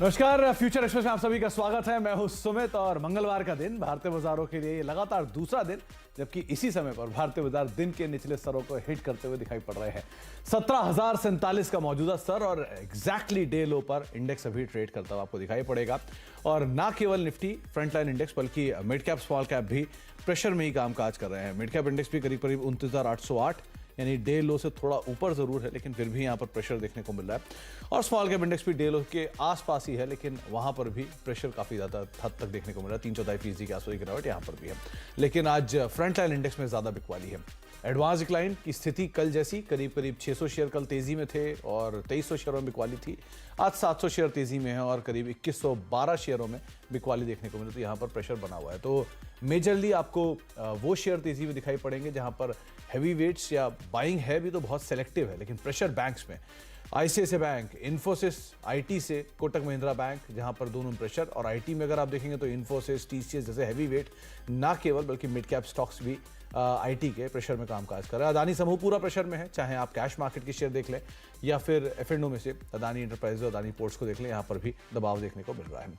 नमस्कार, future express में आप सभी का स्वागत है। मैं हूं सुमित और मंगलवार का दिन भारतीय बाजारों के लिए लगातार दूसरा दिन, जबकि इसी समय पर भारतीय बाजार दिन के निचले स्तरों को हिट करते हुए दिखाई पड़ रहे हैं। 17,047 का मौजूदा स्तर और एग्जैक्टली डे लो पर इंडेक्स अभी ट्रेड करता हुआ आपको दिखाई पड़ेगा। और ना केवल निफ्टी फ्रंटलाइन इंडेक्स बल्कि मिड कैप स्मॉल कैप भी प्रेशर में ही कामकाज कर रहे हैं। मिड कैप इंडेक्स भी करीब करीब 29,808 यानी डे लो से थोड़ा ऊपर जरूर है, लेकिन फिर भी यहाँ पर प्रेशर देखने को मिल रहा है। और स्मॉल कैप इंडेक्स भी डे लो के आसपास ही है, लेकिन वहां पर भी प्रेशर काफी ज्यादा हद तक देखने को मिल रहा है। 3.4% के आसपास की गिरावट यहाँ पर भी है, लेकिन आज फ्रंट लाइन इंडेक्स में ज्यादा बिकवाली है। एडवांस डिक्लाइन की स्थिति कल जैसी, करीब करीब 600 शेयर कल तेजी में थे और 2300 शेयरों में बिकवाली थी। आज 700 शेयर तेजी में है और करीब 2112 शेयरों में बिकवाली देखने को मिली, तो यहाँ पर प्रेशर बना हुआ है। तो मेजरली आपको वो शेयर तेजी में दिखाई पड़ेंगे जहां पर हैवी वेट्स या बाइंग है भी तो बहुत सेलेक्टिव है, लेकिन प्रेशर बैंक्स में आईसीआईसीआई बैंक, इन्फोसिस, आईटी से कोटक महिंद्रा बैंक, जहां पर दोनों प्रेशर। और आईटी में अगर आप देखेंगे तो इन्फोसिस, टीसीएस जैसे हैवी वेट ना केवल बल्कि मिड कैप स्टॉक्स भी आईटी के प्रेशर में कामकाज कर रहा है। अदानी समूह पूरा प्रेशर में है, चाहे आप कैश मार्केट की शेयर देख लें या फिर एफ&ओ में से अदानी एंटरप्राइज, अदानी पोर्ट्स को देख लें, यहाँ पर भी दबाव देखने को मिल रहा है।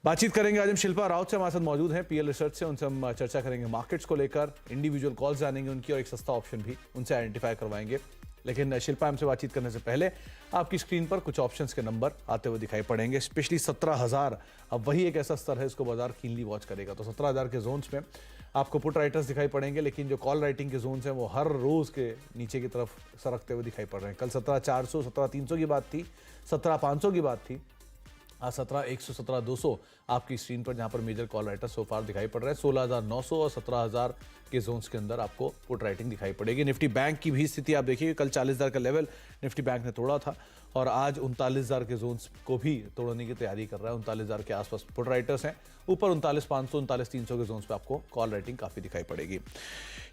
बातचीत करेंगे आज हम शिल्पा राउत से, हमारे साथ मौजूद हैं पीएल रिसर्च से। उनसे हम चर्चा करेंगे मार्केट्स को लेकर, इंडिविजुअल कॉल्स जानेंगे उनकी और एक सस्ता ऑप्शन भी उनसे आइडेंटिफाई करवाएंगे। लेकिन शिल्पा हमसे बातचीत करने से पहले आपकी स्क्रीन पर कुछ ऑप्शंस के नंबर आते हुए दिखाई पड़ेंगे, स्पेशली 17,000। अब वही एक ऐसा स्तर है इसको बाजार कीनली वॉच करेगा। तो 17,000 के जोन्स में आपको पुट राइटर्स दिखाई पड़ेंगे, लेकिन जो कॉल राइटिंग के जोन्स हैं वो हर रोज के नीचे की तरफ सरकते हुए दिखाई पड़ रहे हैं। कल 17,400, 17,300 की बात थी, 17,500 की बात थी, आज 17,100, 17,200 आपकी स्क्रीन पर जहां पर मेजर कॉल राइटर सो फार दिखाई पड़ रहा है। 16,900 और 17,000 के जोन्स के अंदर आपको पुट राइटिंग दिखाई पड़ेगी। निफ्टी बैंक की भी स्थिति आप देखिए, कल 40,000 का लेवल निफ्टी बैंक ने तोड़ा था और आज 39,000 के जोन्स को भी तोड़ने की तैयारी कर रहा है। 39,000 के आसपास पुट राइटर्स हैं, ऊपर 39,500, 39,300 के जोन्स पे आपको कॉल राइटिंग काफी दिखाई पड़ेगी।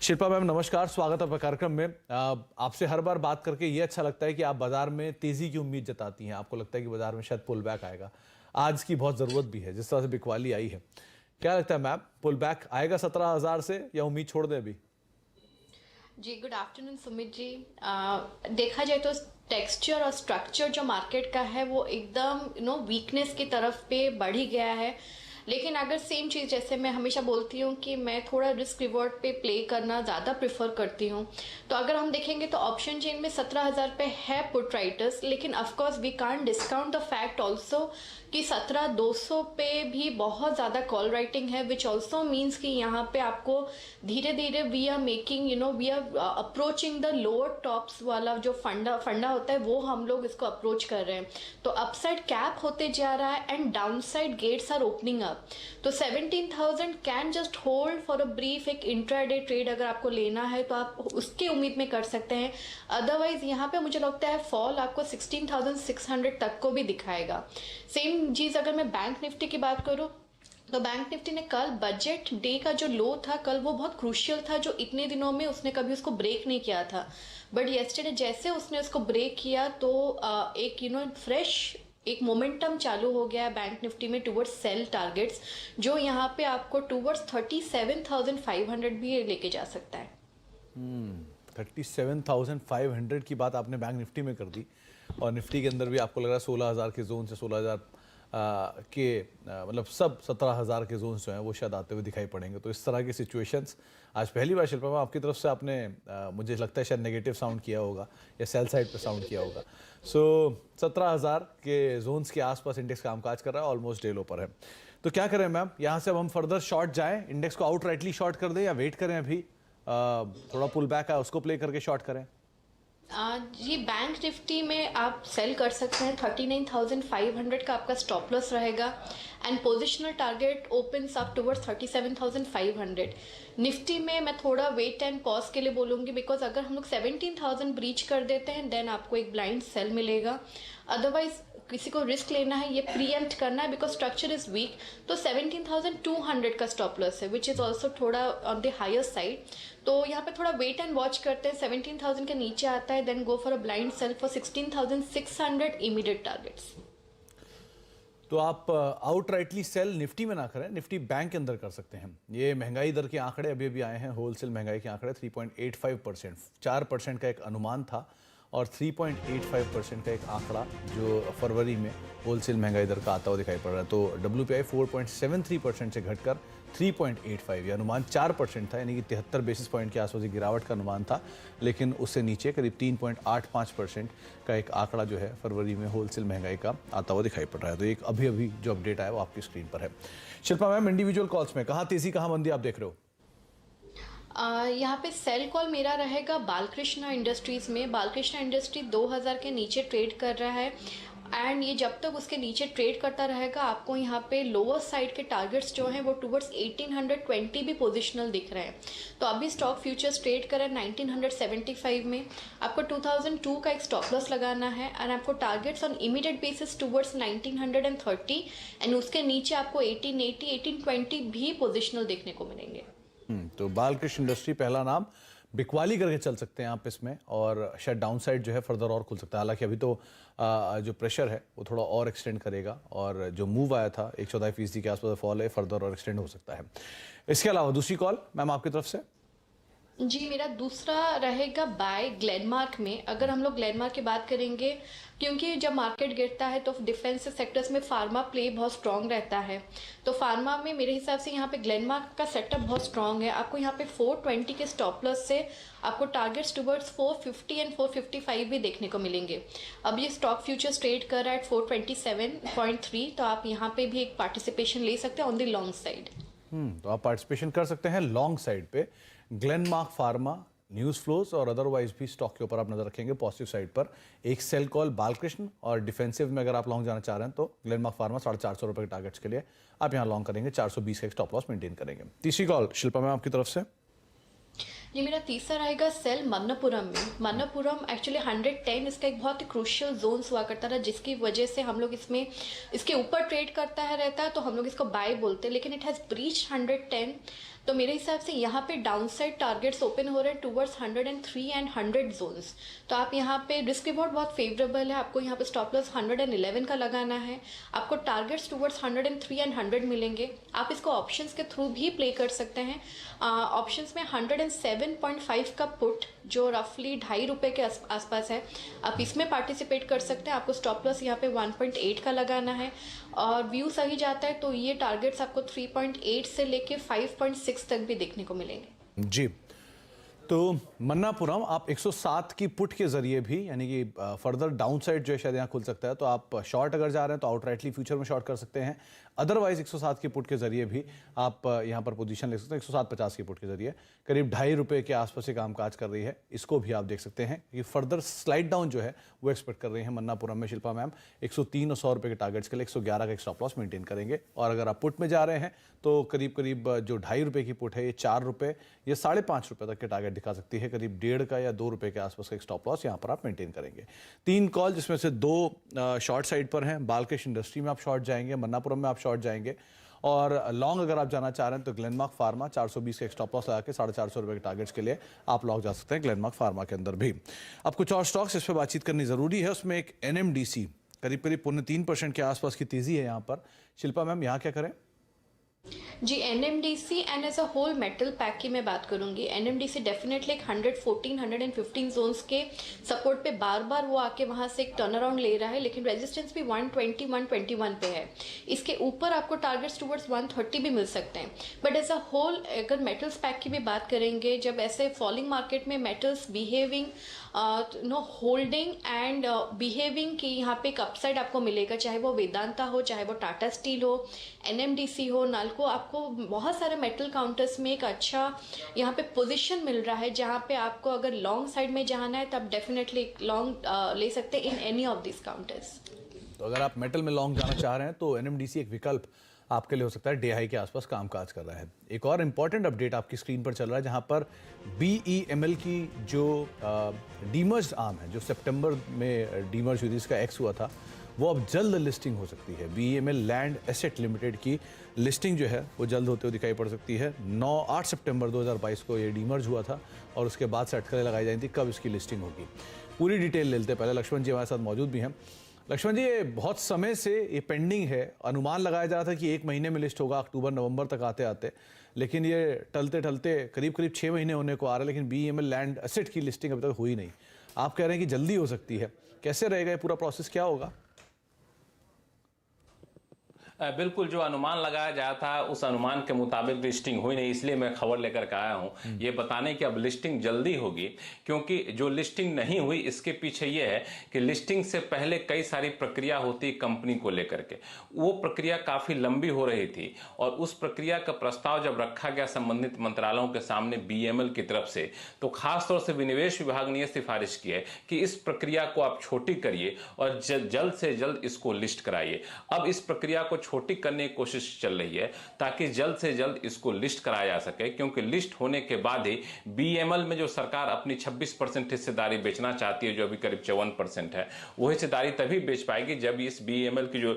शिल्पा मैम नमस्कार, स्वागत है आपका कार्यक्रम में। आपसे हर बार बात करके ये अच्छा लगता है कि आप बाजार में तेजी की उम्मीद जताती हैं। आपको लगता है कि बाजार में शायद पुल बैक आएगा, आज की बहुत जरूरत भी है, जिस तरह से बिकवाली आई है। क्या लगता है मैम, पुल बैक आएगा 17,000 से या उम्मीद छोड़ दें अभी? जी गुड आफ्टरनून सुमित जी। देखा जाए तो टेक्सचर और स्ट्रक्चर जो मार्केट का है वो एकदम वीकनेस की तरफ पे बढ़ ही गया है। लेकिन अगर सेम चीज़, जैसे मैं हमेशा बोलती हूँ कि मैं थोड़ा रिस्क रिवॉर्ड पे प्ले करना ज़्यादा प्रेफर करती हूँ, तो अगर हम देखेंगे तो ऑप्शन चेन में 17,000 पे है पुट राइटर्स, लेकिन of course we can't discount the fact also कि 17,200 पे भी बहुत ज़्यादा कॉल राइटिंग है, विच ऑल्सो मीन्स कि यहाँ पे आपको धीरे धीरे we are making we are approaching the lower tops वाला जो फंडा होता है, वो हम लोग इसको अप्रोच कर रहे हैं। तो अपसाइड कैप होते जा रहा है and downside gates are opening up. तो 17,000 can just hold for a brief, एक इंट्राडे ट्रेड अगर आपको लेना है तो आप उसके उम्मीद में कर सकते हैं। अदरवाइज यहाँ पे मुझे लगता है फॉल आपको 16,600 तक को भी दिखाएगा। सेम चीज़ अगर मैं बैंक निफ्टी की बात करूँ तो बैंक निफ्टी ने कल बजट डे का जो लो था कल, वो बहुत क्रूशियल था, जो इतने दिनों में उसने कभी उसको ब्रेक नहीं किया था। बट येस्टरडे जैसे उसने उसको ब्रेक किया तो एक फ्रेश एक मोमेंटम चालू हो गया है बैंक निफ्टी में टूवर्ड्स सेल टारगेट्स, जो यहाँ पे आपको टूवर्ड्स 37,500 भी लेके जा सकता है। 37,500 की बात आपने बैंक निफ्टी में कर दी, और निफ्टी के अंदर भी आपको लग रहा है 16,000 के जोन से 16,000 के मतलब सब 17,000 के जोन्स जो हैं वो शायद आते हुए दिखाई पड़ेंगे। तो इस तरह की सिचुएशंस आज पहली बार शिल्पा मैम आपकी तरफ से आपने मुझे लगता है शायद नेगेटिव साउंड किया होगा या सेल साइड पे साउंड किया होगा। सो 17,000 के जोन्स के आसपास इंडेक्स कामकाज कर रहा है, ऑलमोस्ट डे लो पर है। तो क्या करें मैम, यहाँ से अब हम फर्दर शॉर्ट जाएं, इंडेक्स को आउट राइटली शॉर्ट कर दें या वेट करें, अभी थोड़ा पुल बैक है उसको प्ले करके शॉर्ट करें? जी बैंक निफ्टी में आप सेल कर सकते हैं। 39,500 का आपका स्टॉप लॉस रहेगा and positional target opens up towards 37,500। Nifty में मैं थोड़ा वेट एंड पॉज के लिए बोलूँगी, बिकॉज अगर हम लोग 17,000 ब्रीच कर देते हैं देन आपको एक ब्लाइंड सेल मिलेगा। अदरवाइज किसी को रिस्क लेना है, ये प्रीएम्प्ट करना है बिकॉज स्ट्रक्चर इज वीक, तो 17,200 का स्टॉप लॉस है, विच इज़ ऑल्सो थोड़ा ऑन द हायर साइड। तो यहाँ पे थोड़ा वेट एंड वॉच करते हैं। 17,000 के नीचे आता है then go for a blind sell for 16,600 immediate targets. तो आप आउट राइटली सेल निफ्टी में ना करें, निफ्टी बैंक के अंदर कर सकते हैं। ये महंगाई दर के आंकड़े अभी अभी आए हैं, होलसेल महंगाई के आंकड़े 3.85%, 4% का एक अनुमान था और 3.85% का एक आंकड़ा जो फरवरी में होलसेल महंगाई दर का आता हुआ दिखाई पड़ रहा है। तो WPI 4.73% से घटकर 3.85, ये अनुमान 4% था, यानी कि 73 बेसिस पॉइंट के आसपास गिरावट का अनुमान था, लेकिन उससे नीचे करीब 3.85% का एक आंकड़ा जो है फरवरी में होलसेल महंगाई का आता हुआ दिखाई पड़ रहा है। तो एक अभी जो अपडेट आया वो आपकी स्क्रीन पर है। शिल्पा मैम, इंडिविजुअल कॉल्स में कहाँ तेजी कहाँ मंदी आप देख रहे हो? यहाँ पे सेल कॉल मेरा रहेगा बालकृष्णा इंडस्ट्रीज़ में। बालकृष्णा इंडस्ट्री 2000 के नीचे ट्रेड कर रहा है एंड ये जब तक उसके नीचे ट्रेड करता रहेगा आपको यहाँ पे लोअर साइड के टारगेट्स जो हैं वो टुवर्ड्स 1820 भी पोजिशनल दिख रहे हैं। तो अभी स्टॉक फ्यूचर्स ट्रेड कर रहा है 1975 में। आपको 2002 का एक स्टॉप लॉस लगाना है एंड आपको targets on immediate basis towards 1930 and उसके नीचे आपको 1880 1820 भी पोजिशनल देखने को मिलेंगे। तो बालकृष्ण इंडस्ट्री पहला नाम, बिकवाली करके चल सकते हैं आप इसमें, और शायद डाउन साइड जो है फर्दर और खुल सकता है। हालांकि अभी तो जो प्रेशर है वो थोड़ा और एक्सटेंड करेगा, और जो मूव आया था 1.14% के आसपास फॉल है, फर्दर और एक्सटेंड हो सकता है। इसके अलावा दूसरी कॉल मैम आपकी तरफ से? जी, मेरा दूसरा रहेगा बाय ग्लेनमार्क में। अगर हम लोग ग्लेनमार्क की बात करेंगे, क्योंकि जब मार्केट गिरता है तो डिफेंस सेक्टर्स में फार्मा प्ले बहुत स्ट्रॉन्ग रहता है, तो फार्मा में मेरे हिसाब से यहाँ पे ग्लेनमार्क का सेटअप बहुत स्ट्रॉन्ग है। आपको यहाँ पे 420 के स्टॉप लॉस से आपको टारगेट्स टुवर्ड्स 450 एंड 455 भी देखने को मिलेंगे। अब ये स्टॉक फ्यूचर्स ट्रेड कर रहा है 427.3, तो आप यहाँ पे भी एक पार्टिसिपेशन ले सकते हैं ऑन द लॉन्ग साइड। तो आप पार्टिसिपेशन कर सकते हैं लॉन्ग साइड पे ग्लेनमार्क फार्मा, न्यूज़ फ्लोज और अदरवाइज भी स्टॉक के ऊपर आप नजर रखेंगे पॉजिटिव साइड पर। एक सेल कॉल बालकृष्ण, और डिफेंसिव में अगर आप लॉन्ग जाना चाह रहे हैं तो ग्लेनमार्क फार्मा 450 रुपये के टारगेट्स के लिए आप यहाँ लॉन्ग करेंगे, 420 का एक स्टॉप लॉस मेंटेन करेंगे। तीसरी कॉल शिल्पा मैम आपकी तरफ से? ये मेरा तीसरा रहेगा सेल मन्नपुरम में। मन्नपुरम एक्चुअली 110 इसका एक बहुत ही क्रूशियल जोन्स हुआ करता था, जिसकी वजह से हम लोग इसमें इसके ऊपर ट्रेड करता है रहता है, तो हम लोग इसको बाय बोलते हैं, लेकिन इट हैज़ ब्रीच्ड 110। तो मेरे हिसाब से यहाँ पे डाउनसाइड टारगेट्स ओपन हो रहे हैं टुवर्ड्स 103 एंड 100 जोन्स। तो आप यहाँ पे रिस्क रिवॉर्ड बहुत फेवरेबल है। आपको यहाँ पे स्टॉप लॉस 111 का लगाना है। आपको टारगेट्स टुवर्ड्स 103 एंड 100 मिलेंगे। आप इसको ऑप्शंस के थ्रू भी प्ले कर सकते हैं। ऑप्शंस में 107.5 का पुट जो रफली ₹2.5 के आसपास है, आप इसमें पार्टिसिपेट कर सकते हैं। आपको स्टॉप लॉस यहाँ पे 1.8 का लगाना है, और व्यू सही जाता है तो ये टारगेट्स आपको 3.8 से लेके 5.6 तक भी देखने को मिलेंगे। जी, तो मन्नापुरम आप 107 की पुट के जरिए भी, यानी कि फर्दर डाउन साइड जो है शायद यहाँ खुल सकता है, तो आप शॉर्ट अगर जा रहे हैं तो आउटराइटली फ्यूचर में शॉर्ट कर सकते हैं। अदरवाइज 107 की पुट के जरिए भी आप यहाँ पर पोजीशन ले सकते हैं। 107.50 की पुट के जरिए करीब ₹2.5 के आसपास से कामकाज कर रही है, इसको भी आप देख सकते हैं कि फर्दर स्लाइड डाउन जो है वो एक्सपेक्ट कर रहे हैं मन्नापुरम में शिल्पा मैम। 103 और 100 रुपये के टारगेट्स के लिए 111 का एक स्टॉप लॉस मेंटेन करेंगे। और अगर आप पुट में जा रहे हैं तो करीब जो ₹2.5 की पुट है ये ₹4 या ₹5.5 तक के टारगेट दिखा सकती है। करीब 1.5 का या ₹2 के आसपास का एक स्टॉप लॉस यहाँ पर आप मेंटेन करेंगे। 3 कॉल, जिसमें से 2 शॉर्ट साइड पर हैं। बालकृष्ण इंडस्ट्री में आप शॉर्ट जाएंगे, मन्नापुरम में आप शॉर्ट जाएंगे, और लॉन्ग अगर आप जाना चाह रहे हैं तो ग्लेनमार्क फार्मा 420 का एक स्टॉप लॉस लगा के ₹450 के टारगेट्स के लिए आप लॉन्ग जा सकते हैं ग्लेनमार्क फार्मा के अंदर भी। अब कुछ और स्टॉक्स इस पर बातचीत करनी जरूरी है। उसमें एक NMDC करीब 3% के आसपास की तेजी है यहाँ पर। शिल्पा मैम, यहाँ क्या करें? जी, NMDC and as a whole metal pack की मैं बात करूंगी। NMDC डेफिनेटली एक 114 115 जोन्स के सपोर्ट पे बार बार वो आके वहां से एक टर्न अराउंड ले रहा है, लेकिन रेजिस्टेंस भी 120 121 पे है। इसके ऊपर आपको टारगेट्स टुवर्ड्स 130 भी मिल सकते हैं। बट एज अ होल अगर मेटल्स पैक की भी बात करेंगे, जब ऐसे फॉलिंग मार्केट में metals behaving holding and behaving की यहाँ पे एक अपसाइड आपको मिलेगा, चाहे वो वेदांता हो, चाहे वो टाटा स्टील हो, NMDC हो, नाल्को। आपको बहुत सारे मेटल काउंटर्स में एक अच्छा यहाँ पे पोजीशन मिल रहा है, जहाँ पे आपको अगर लॉन्ग साइड में जाना है तब डेफिनेटली लॉन्ग ले सकते हैं in any of this counters. तो अगर आप मेटल में लॉन्ग जाना चाह रहे हैं तो NMDC एक विकल्प आपके लिए हो सकता है। डे हाई के आसपास कामकाज कर रहा है। एक और इंपॉर्टेंट अपडेट आपकी स्क्रीन पर चल रहा है, जहां पर BEML की जो डीमर्ज आर्म है, जो सितंबर में डीमर्ज हुई थी, इसका एक्स हुआ था, वो अब जल्द लिस्टिंग हो सकती है। BEML लैंड एसेट लिमिटेड की लिस्टिंग जो है वो जल्द होते हुए दिखाई पड़ सकती है। 8 सितंबर 2022 को ये डीमर्ज हुआ था, और उसके बाद से अटकलें लगाई जाती थी कब इसकी लिस्टिंग होगी। पूरी डिटेल ले लेते हैं। पहले लक्ष्मण जी हमारे साथ मौजूद भी हैं। लक्ष्मण जी, ये बहुत समय से ये पेंडिंग है। अनुमान लगाया जा रहा था कि 1 महीने में लिस्ट होगा, अक्टूबर नवंबर तक आते आते, लेकिन ये टलते टलते करीब 6 महीने होने को आ रहे हैं, लेकिन BEML लैंड एसेट की लिस्टिंग अभी तक हुई नहीं। आप कह रहे हैं कि जल्दी हो सकती है, कैसे रहेगा ये पूरा प्रोसेस, क्या होगा? बिल्कुल, जो अनुमान लगाया जाता था उस अनुमान के मुताबिक लिस्टिंग हुई नहीं, इसलिए मैं खबर लेकर के आया हूं ये बताने कि अब लिस्टिंग जल्दी होगी। क्योंकि जो लिस्टिंग नहीं हुई इसके पीछे ये है कि लिस्टिंग से पहले कई सारी प्रक्रिया होती कंपनी को लेकर के, वो प्रक्रिया काफ़ी लंबी हो रही थी और उस प्रक्रिया का प्रस्ताव जब रखा गया संबंधित मंत्रालयों के सामने BML की तरफ से, तो खासतौर से विनिवेश विभाग ने यह सिफारिश की है कि इस प्रक्रिया को आप छोटी करिए और जल्द से जल्द इसको लिस्ट कराइए। अब इस प्रक्रिया को छोटी करने की कोशिश चल रही है ताकि जल्द से जल्द इसको लिस्ट कराया जा सके, क्योंकि लिस्ट होने के बाद ही BML में जो सरकार अपनी 26% हिस्सेदारी बेचना चाहती है, जो अभी करीब 54% है, वो हिस्सेदारी तभी बेच पाएगी जब इस BML की जो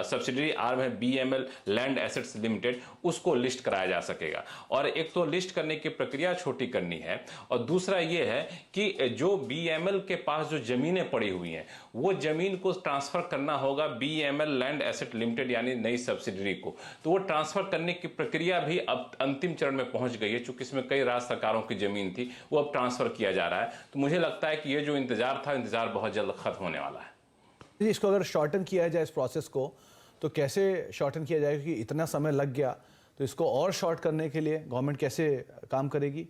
सब्सिडरी आर्म है BML लैंड एसेट्स लिमिटेड, उसको लिस्ट कराया जा सकेगा। और एक तो लिस्ट करने की प्रक्रिया छोटी करनी है और दूसरा ये है कि जो BML के पास जो जमीनें पड़ी हुई हैं वो जमीन को ट्रांसफर करना होगा BML लैंड एसेट लिमिटेड यानी नई सब्सिडरी को। तो वो ट्रांसफर करने की प्रक्रिया भी अब अंतिम चरण में पहुंच गई है, चूंकि इसमें कई राज्य सरकारों की जमीन थी, वो अब ट्रांसफर किया जा रहा है। तो मुझे लगता है कि ये जो इंतजार था, इंतजार बहुत जल्द खत्म होने वाला है। इसको अगर शॉर्टन किया जाए इस प्रोसेस को, तो कैसे शॉर्टन किया जाएगा? कि इतना समय लग गया, तो इसको और शॉर्ट करने के लिए गवर्नमेंट कैसे काम करेगी?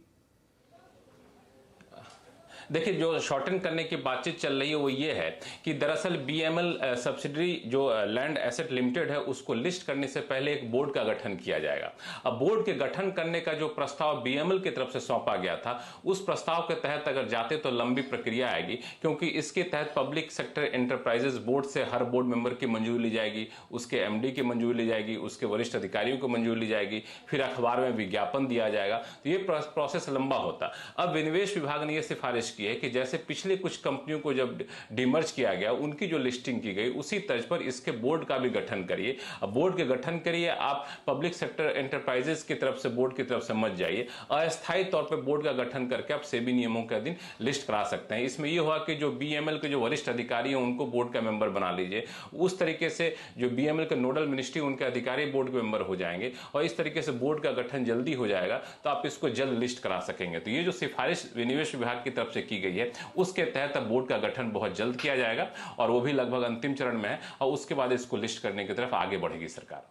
देखिए, जो शॉर्टन करने की बातचीत चल रही है वो ये है कि दरअसल BML सब्सिडरी जो लैंड एसेट लिमिटेड है उसको लिस्ट करने से पहले एक बोर्ड का गठन किया जाएगा। अब बोर्ड के गठन करने का जो प्रस्ताव BML की तरफ से सौंपा गया था, उस प्रस्ताव के तहत अगर जाते तो लंबी प्रक्रिया आएगी, क्योंकि इसके तहत पब्लिक सेक्टर एंटरप्राइजेस बोर्ड से हर बोर्ड मेंबर की मंजूरी ली जाएगी, उसके MD की मंजूरी ली जाएगी, उसके वरिष्ठ अधिकारियों को मंजूरी ली जाएगी, फिर अखबार में विज्ञापन दिया जाएगा। तो ये प्रोसेस लंबा होता। अब विनिवेश विभाग ने यह सिफारिश की है कि जैसे पिछले कुछ कंपनियों को जब डिमर्ज किया गया, उनकी जो लिस्टिंग की गई, उसी तर्ज पर इसके बोर्ड का भी गठन करिए। अब बोर्ड के गठन करिए, आप पब्लिक सेक्टर एंटरप्राइजेस की तरफ से, बोर्ड की तरफ से मत जाइए, अस्थायी तौर पर बोर्ड का गठन करके आप सेबी नियमों के अधीन लिस्ट करा सकते हैं। इसमें यह हुआ कि जो BML के जो वरिष्ठ अधिकारी हैं उनको बोर्ड का मेंबर बना लीजिए, उस तरीके से जो BML के नोडल मिनिस्ट्री उनके अधिकारी बोर्ड के मेंबर हो जाएंगे और इस तरीके से बोर्ड का गठन जल्दी हो जाएगा, तो आप इसको जल्द लिस्ट करा सकेंगे। तो ये जो सिफारिश विनिवेश विभाग की तरफ से की गई है, उसके तहत अब बोर्ड का गठन बहुत जल्द किया जाएगा और वो भी लगभग अंतिम चरण में है और उसके बाद इसको लिस्ट करने की तरफ आगे बढ़ेगी सरकार।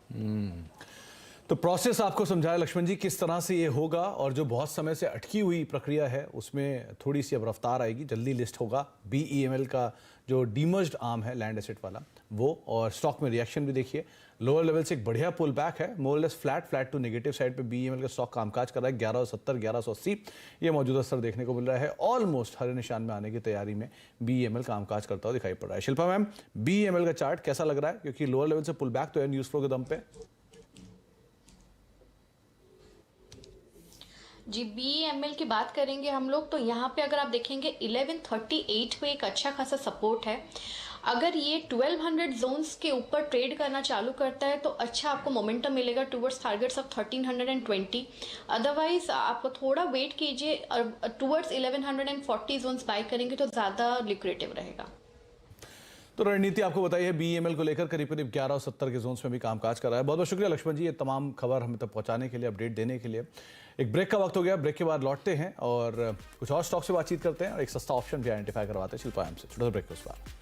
तो प्रोसेस आपको समझाया लक्ष्मण जी किस तरह से ये होगा, और जो बहुत समय से अटकी हुई प्रक्रिया है उसमें थोड़ी सी अब रफ्तार आएगी, जल्दी लिस्ट होगा। BEML का जो डीमर्ज्ड आर्म है लैंड एसेट वाला वो, और स्टॉक में रिएक्शन भी देखिए, लोअर लेवल से एक बढ़िया पुल बैक है, more less flat to negative side पे BEML का स्टॉक कामकाज कर रहा है। 1170 1180 ये मौजूदा स्तर देखने को मिल रहा है। ऑलमोस्ट हरे निशान में आने की तैयारी में BEML कामकाज करता हुआ दिखाई पड़ रहा है। शिल्पा मैम, BEML का चार्ट कैसा लग रहा है? क्योंकि लोअर लेवल से पुल बैक तो है न्यूज फ्लो के दम पे। जी, BEML की बात करेंगे हम लोग तो यहाँ पे अगर आप देखेंगे 1138 पे एक अच्छा खासा सपोर्ट है। अगर ये 1200 जोन्स के ऊपर ट्रेड करना चालू करता है तो अच्छा आपको मोमेंटम मिलेगा टुवर्ड्स टारगेट्स ऑफ 1320। अदरवाइज आपको थोड़ा वेट कीजिए, टुवर्ड्स 1140 जोन्स बाय करेंगे तो ज़्यादा लिक्रेटिव रहेगा। तो रणनीति आपको बताई है BEML को लेकर, करीब करीब 11 और 70 के जोन्स में भी कामकाज कर रहा है। बहुत बहुत शुक्रिया लक्ष्मण जी, ये तमाम खबर हमें तक पहुंचाने के लिए, अपडेट देने के लिए। एक ब्रेक का वक्त हो गया, ब्रेक के बाद लौटते हैं और कुछ और स्टॉक से बातचीत करते हैं और एक सस्ता ऑप्शन भी आइडेंटिफाई करवाते हैं शिल्पा हमसे। छोटा सा ब्रेक के उस बार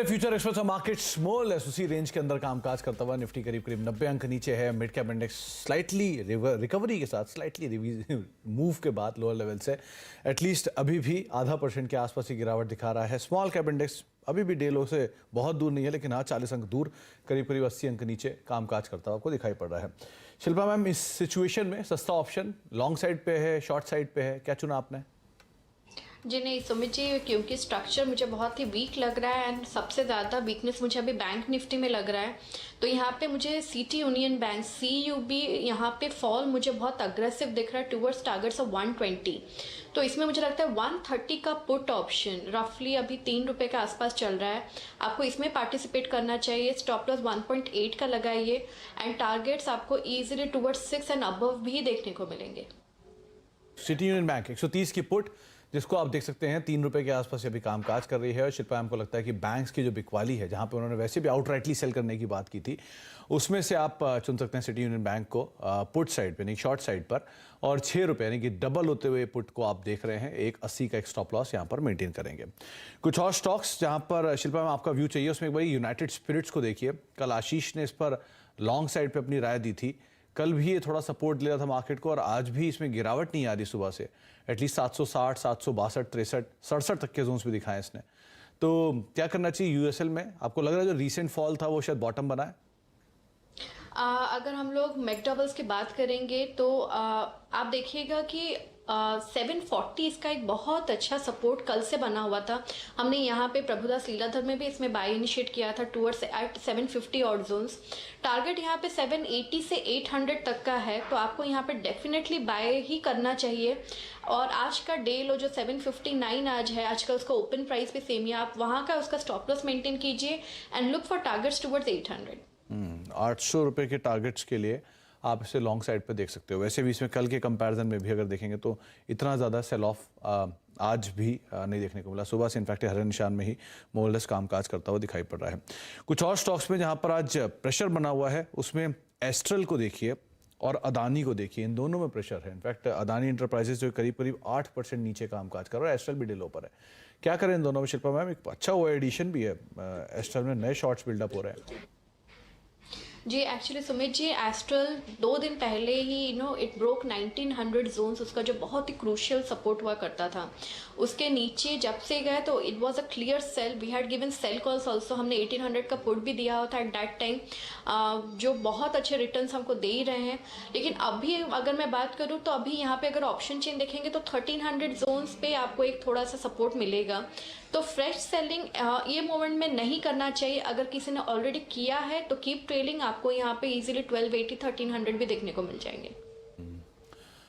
future express markets more less उसी रेंज के अंदर कामकाज करता हुआ। निफ्टी करीब करीब 90 अंक नीचे है। Mid cap index slightly recovery के साथ, स्लाइटली मूव के बाद लोअर लेवल से एटलीस्ट अभी भी 0.5% के आसपास की गिरावट दिखा रहा है। स्मॉल कैप इंडेक्स अभी भी डे लो से बहुत दूर नहीं है, लेकिन हाँ 40 अंक दूर, करीब करीब 80 अंक नीचे कामकाज करता हुआ आपको दिखाई पड़ रहा है। शिल्पा मैम, इस सिचुएशन में सस्ता ऑप्शन लॉन्ग साइड पे है, शॉर्ट साइड पे है, क्या चुना आपने? जी नहीं सुमित जी, क्योंकि स्ट्रक्चर मुझे बहुत ही वीक लग रहा है एंड सबसे ज़्यादा वीकनेस मुझे अभी बैंक निफ्टी में लग रहा है। तो यहाँ पे मुझे सिटी यूनियन बैंक CUB यहाँ पे फॉल मुझे बहुत अग्रेसिव दिख रहा है टुवर्ड्स टारगेट्स ऑफ 120। तो इसमें मुझे लगता है 130 का पुट ऑप्शन रफली अभी 3 रुपये के आसपास चल रहा है, आपको इसमें पार्टिसिपेट करना चाहिए। स्टॉप लॉस 1.8 का लगाइए एंड टारगेट्स आपको ईजिली टुवर्ड्स 6 एंड अबव भी देखने को मिलेंगे। सिटी यूनियन बैंक 130 की पुट जिसको आप देख सकते हैं 3 रुपए के आसपास अभी कामकाज कर रही है। और शिल्पा मैम को लगता है कि बैंक्स की जो बिकवाली है, जहां पे उन्होंने वैसे भी आउटराइटली सेल करने की बात की थी, उसमें से आप चुन सकते हैं सिटी यूनियन बैंक को पुट साइड पे, नहीं शॉर्ट साइड पर, और 6 रुपये यानी कि डबल होते हुए पुट को आप देख रहे हैं। 1.80 का एक स्टॉप लॉस यहाँ पर मेंटेन करेंगे। कुछ और स्टॉक्स जहाँ पर शिल्पा मैम आपका व्यू चाहिए, उसमें एक बार यूनाइटेड स्पिरिट्स को देखिए। कल आशीष ने इस पर लॉन्ग साइड पे अपनी राय दी थी। कल भी ये थोड़ा सपोर्ट ले रहा था मार्केट को, और आज भी इसमें गिरावट नहीं आ रही सुबह से। एटलीस्ट 760, 762, 63, 67 तक के जोन्स भी दिखाए इसने। तो क्या करना चाहिए यूएसएल में? आपको लग रहा है जो रीसेंट फॉल था वो शायद बॉटम बना है? अगर हम लोग मैकडॉवेल्स की बात करेंगे तो आप देखिएगा कि 740 इसका एक बहुत अच्छा सपोर्ट कल से बना हुआ था। हमने यहाँ पे प्रभुदास लीलाधर में भी इसमें बाय इनिशिएट किया था टूवर्ड्स एट 750 और जोन्स। टारगेट यहाँ पे 780 से 800 तक का है, तो आपको यहाँ पे डेफिनेटली बाय ही करना चाहिए। और आज का डे लो जो 759 आज है, आज का उसका ओपन प्राइस भी सेम है, आप वहाँ का उसका स्टॉप लॉस मेंटेन कीजिए and look for targets towards 800। 800 रुपये के टारगेट्स के लिए आप इसे लॉन्ग साइड पे देख सकते हो। वैसे भी इसमें कल के कंपैरिजन में भी अगर देखेंगे तो इतना ज़्यादा सेल ऑफ आज भी नहीं देखने को मिला। सुबह से इनफैक्ट हरे निशान में ही मोरलेस कामकाज करता हुआ दिखाई पड़ रहा है। कुछ और स्टॉक्स में जहाँ पर आज प्रेशर बना हुआ है, उसमें एस्ट्रल को देखिए और अदानी को देखिए। इन दोनों में प्रेशर है। इनफैक्ट अदानी इंटरप्राइजेस जो करीब करीब 8% नीचे कामकाज कर रहा है, एस्ट्रल भी डे लो पर है। क्या करें इन दोनों में शिल्पा मैम? एक अच्छा वो एडिशन भी है एस्ट्रल में, नए शॉर्ट्स बिल्डअप हो रहे हैं। जी एक्चुअली सुमित जी, एस्ट्रल 2 दिन पहले ही इट ब्रोक 1900 जोन्स, उसका जो बहुत ही क्रूशियल सपोर्ट हुआ करता था, उसके नीचे जब से गए तो it was a clear sell. We had given sell calls also. हमने 1800 का पुट भी दिया हुआ था एट दैट टाइम, जो बहुत अच्छे रिटर्न्स हमको दे ही रहे हैं। लेकिन अभी अगर मैं बात करूँ तो अभी यहाँ पे अगर ऑप्शन चेन देखेंगे तो 1300 जोन्स पे आपको एक थोड़ा सा सपोर्ट मिलेगा। तो फ्रेश सेलिंग ये मोमेंट में नहीं करना चाहिए। अगर किसी ने ऑलरेडी किया है तो कीप ट्रेलिंग, आपको यहाँ पे इजीली 1280, 1300 भी देखने को मिल जाएंगे।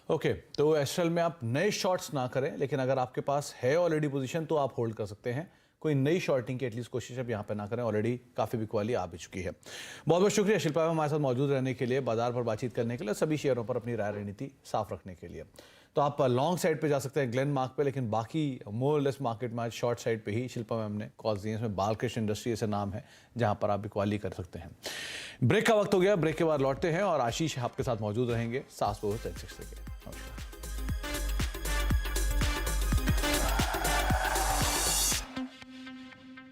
ओके, तो एस्ट्रल में आप नए शॉर्ट्स ना करें, लेकिन अगर आपके पास है ऑलरेडी पोजीशन तो आप होल्ड कर सकते हैं। कोई नई शॉर्टिंग की एटलीस्ट कोशिश अब यहाँ पे ना करें, ऑलरेडी काफ़ी बिकवाली आ भी चुकी है। बहुत बहुत शुक्रिया शिल्पा मैम हमारे साथ मौजूद रहने के लिए, बाजार पर बातचीत करने के लिए, सभी शेयरों पर अपनी राय रणनीति साफ रखने के लिए। तो आप लॉन्ग साइड पे जा सकते हैं ग्लेन मार्क पे, लेकिन बाकी मोर लेस मार्केट में आज शॉर्ट साइड पे ही शिल्पा मैम ने कॉल्स दिए। इसमें बालकृष्ण इंडस्ट्री ऐसे नाम है जहां पर आप बिकवाली कर सकते हैं। ब्रेक का वक्त हो गया, ब्रेक के बाद लौटते हैं और आशीष आपके साथ मौजूद रहेंगे 7 बजे तक।